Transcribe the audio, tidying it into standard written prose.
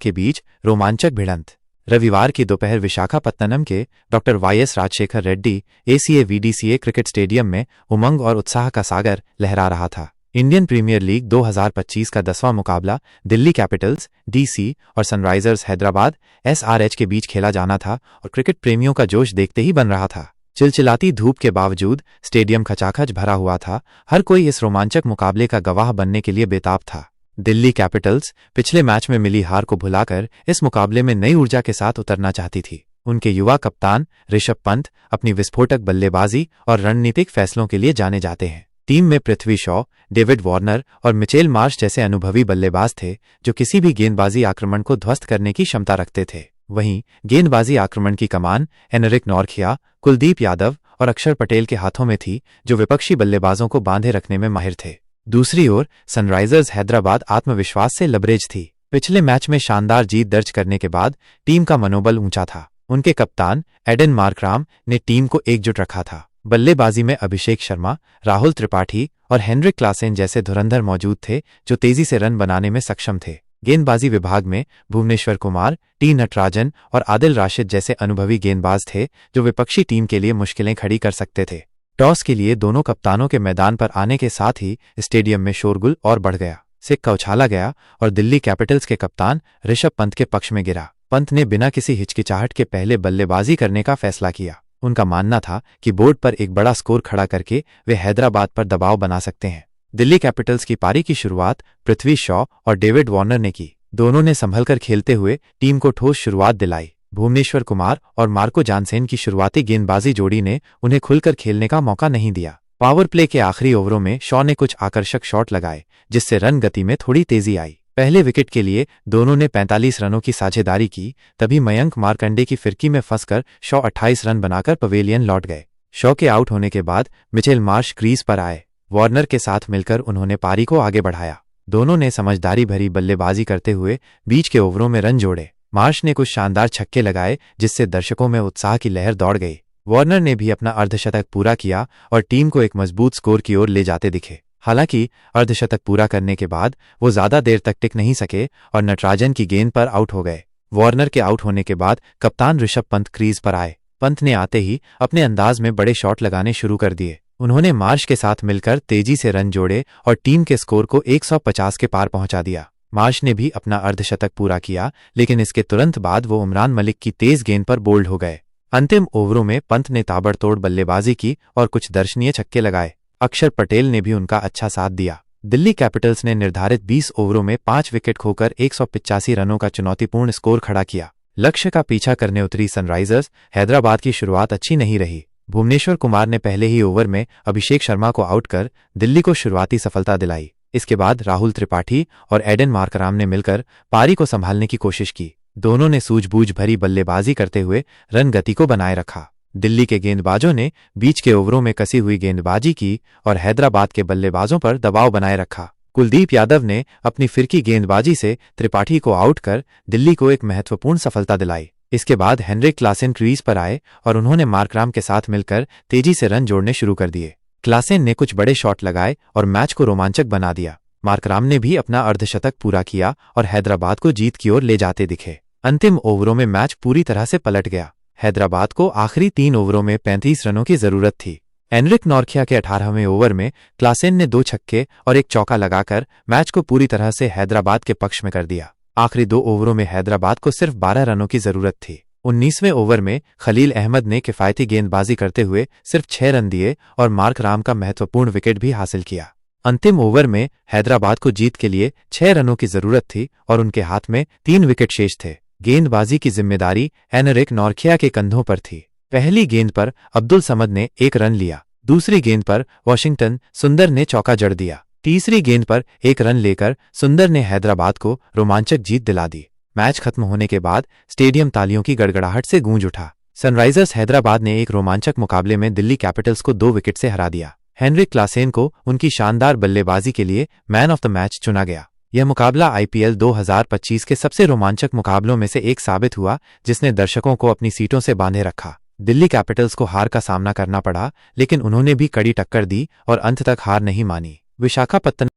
के बीच रोमांचक भिड़ंत। रविवार की दोपहर विशाखापत्तनम के doctor YS Rajasekhara Reddy ACA-VDCA cricket stadium में उमंग और उत्साह का सागर लहरा रहा था। इंडियन प्रीमियर लीग 2025 का 10वां मुकाबला दिल्ली कैपिटल्स DC और सनराइजर्स हैदराबाद SRH के बीच खेला जाना था और क्रिकेट प्रेमियों का जोश देखते ही बन रहा था। चिलचिलाती धूप के बावजूद स्टेडियम खचाखच भरा हुआ था। हर कोई इस रोमांचक मुकाबले का गवाह बनने के लिए बेताब था। दिल्ली कैपिटल्स पिछले मैच में मिली हार को भुलाकर इस मुकाबले में नई ऊर्जा के साथ उतरना चाहती थी। उनके युवा कप्तान ऋषभ पंत अपनी विस्फोटक बल्लेबाजी और रणनीतिक फैसलों के लिए जाने जाते हैं। टीम में पृथ्वी शॉ, डेविड वार्नर और मिचेल मार्श जैसे अनुभवी बल्लेबाज थे जो किसी भी गेंदबाजी आक्रमण को ध्वस्त करने की क्षमता रखते थे। वहीं गेंदबाजी आक्रमण की कमान एनरिक नॉर्थिया, कुलदीप यादव और अक्षर पटेल के हाथों में थी जो विपक्षी बल्लेबाजों को बांधे रखने में माहिर थे। दूसरी ओर सनराइजर्स हैदराबाद आत्मविश्वास से लबरेज थी। पिछले मैच में शानदार जीत दर्ज करने के बाद टीम का मनोबल ऊंचा था। उनके कप्तान एडन मार्कराम ने टीम को एकजुट रखा था। बल्लेबाजी में अभिषेक शर्मा, राहुल त्रिपाठी और हेनरिक क्लासेन जैसे धुरंधर मौजूद थे जो तेजी से रन बनाने में सक्षम थे। गेंदबाजी विभाग में भुवनेश्वर कुमार, टी नटराजन और आदिल राशिद जैसे अनुभवी गेंदबाज थे जो विपक्षी टीम के लिए मुश्किलें खड़ी कर सकते थे। टॉस के लिए दोनों कप्तानों के मैदान पर आने के साथ ही स्टेडियम में शोरगुल और बढ़ गया। सिक्का उछाला गया और दिल्ली कैपिटल्स के कप्तान ऋषभ पंत के पक्ष में गिरा। पंत ने बिना किसी हिचकिचाहट के पहले बल्लेबाजी करने का फैसला किया। उनका मानना था कि बोर्ड पर एक बड़ा स्कोर खड़ा करके वे हैदराबाद पर दबाव बना सकते हैं। दिल्ली कैपिटल्स की पारी की शुरुआत पृथ्वी शॉ और डेविड वार्नर ने की। दोनों ने संभलकर खेलते हुए टीम को ठोस शुरुआत दिलाई। भुवनेश्वर कुमार और मार्को जानसेन की शुरुआती गेंदबाजी जोड़ी ने उन्हें खुलकर खेलने का मौका नहीं दिया। पावर प्ले के आखिरी ओवरों में शॉ ने कुछ आकर्षक शॉट लगाए जिससे रन गति में थोड़ी तेजी आई। पहले विकेट के लिए दोनों ने 45 रनों की साझेदारी की। तभी मयंक मार्कंडे की फिरकी में फंसकर शॉ 28 रन बनाकर पवेलियन लौट गए। शॉ के आउट होने के बाद मिचेल मार्श क्रीज पर आए। वार्नर के साथ मिलकर उन्होंने पारी को आगे बढ़ाया। दोनों ने समझदारी भरी बल्लेबाजी करते हुए बीच के ओवरों में रन जोड़े। मार्श ने कुछ शानदार छक्के लगाए जिससे दर्शकों में उत्साह की लहर दौड़ गई। वार्नर ने भी अपना अर्धशतक पूरा किया और टीम को एक मजबूत स्कोर की ओर ले जाते दिखे। हालांकि अर्धशतक पूरा करने के बाद वो ज्यादा देर तक टिक नहीं सके और नटराजन की गेंद पर आउट हो गए। वार्नर के आउट होने के बाद कप्तान ऋषभ पंत क्रीज पर आए। पंत ने आते ही अपने अंदाज में बड़े शॉट लगाने शुरू कर दिए। उन्होंने मार्श के साथ मिलकर तेजी से रन जोड़े और टीम के स्कोर को 150 के पार पहुंचा दिया। मार्श ने भी अपना अर्धशतक पूरा किया लेकिन इसके तुरंत बाद वो उमरान मलिक की तेज गेंद पर बोल्ड हो गए। अंतिम ओवरों में पंत ने ताबड़तोड़ बल्लेबाजी की और कुछ दर्शनीय छक्के लगाए। अक्षर पटेल ने भी उनका अच्छा साथ दिया। दिल्ली कैपिटल्स ने निर्धारित 20 ओवरों में 5 विकेट खोकर 185 रनों का चुनौतीपूर्ण स्कोर खड़ा किया। लक्ष्य का पीछा करने उतरी सनराइजर्स हैदराबाद की शुरुआत अच्छी नहीं रही। भुवनेश्वर कुमार ने पहले ही ओवर में अभिषेक शर्मा को आउट कर दिल्ली को शुरुआती सफलता दिलाई। इसके बाद राहुल त्रिपाठी और एडन मार्कराम ने मिलकर पारी को संभालने की कोशिश की। दोनों ने सूझबूझ भरी बल्लेबाजी करते हुए रन गति को बनाए रखा। दिल्ली के गेंदबाजों ने बीच के ओवरों में कसी हुई गेंदबाजी की और हैदराबाद के बल्लेबाजों पर दबाव बनाए रखा। कुलदीप यादव ने अपनी फिरकी गेंदबाजी से त्रिपाठी को आउट कर दिल्ली को एक महत्वपूर्ण सफलता दिलाई। इसके बाद हेनरिक क्लासेन क्रीज पर आए और उन्होंने मार्कराम के साथ मिलकर तेजी से रन जोड़ने शुरू कर दिए। क्लासेन ने कुछ बड़े शॉट लगाए और मैच को रोमांचक बना दिया। मार्कराम ने भी अपना अर्धशतक पूरा किया और हैदराबाद को जीत की ओर ले जाते दिखे। अंतिम ओवरों में मैच पूरी तरह से पलट गया। हैदराबाद को आखिरी 3 ओवरों में 35 रनों की जरूरत थी। एनरिक नॉर्थिया के 18वें ओवर में क्लासेन ने 2 छक्के और एक चौका लगाकर मैच को पूरी तरह से हैदराबाद के पक्ष में कर दिया। आखिरी 2 ओवरों में हैदराबाद को सिर्फ 12 रनों की जरूरत थी। 19वें ओवर में खलील अहमद ने किफायती गेंदबाजी करते हुए सिर्फ 6 रन दिए और मार्कराम का महत्वपूर्ण विकेट भी हासिल किया। अंतिम ओवर में हैदराबाद को जीत के लिए 6 रनों की जरूरत थी और उनके हाथ में 3 विकेट शेष थे। गेंदबाजी की जिम्मेदारी एनरिक नॉर्थिया के कंधों पर थी। पहली गेंद पर अब्दुल समद ने 1 रन लिया। दूसरी गेंद पर वाशिंगटन सुंदर ने चौका जड़ दिया। तीसरी गेंद पर 1 रन लेकर सुंदर ने हैदराबाद को रोमांचक जीत दिला दी। मैच खत्म होने के बाद स्टेडियम तालियों की गड़गड़ाहट से गूंज उठा। सनराइजर्स हैदराबाद ने एक रोमांचक मुकाबले में दिल्ली कैपिटल्स को 2 विकेट से हरा दिया। हेनरिक क्लासेन को उनकी शानदार बल्लेबाजी के लिए मैन ऑफ द मैच चुना गया। यह मुकाबला IPL 2025 के सबसे रोमांचक मुकाबलों में से एक साबित हुआ जिसने दर्शकों को अपनी सीटों से बांधे रखा। दिल्ली कैपिटल्स को हार का सामना करना पड़ा लेकिन उन्होंने भी कड़ी टक्कर दी और अंत तक हार नहीं मानी। विशाखापत्तनम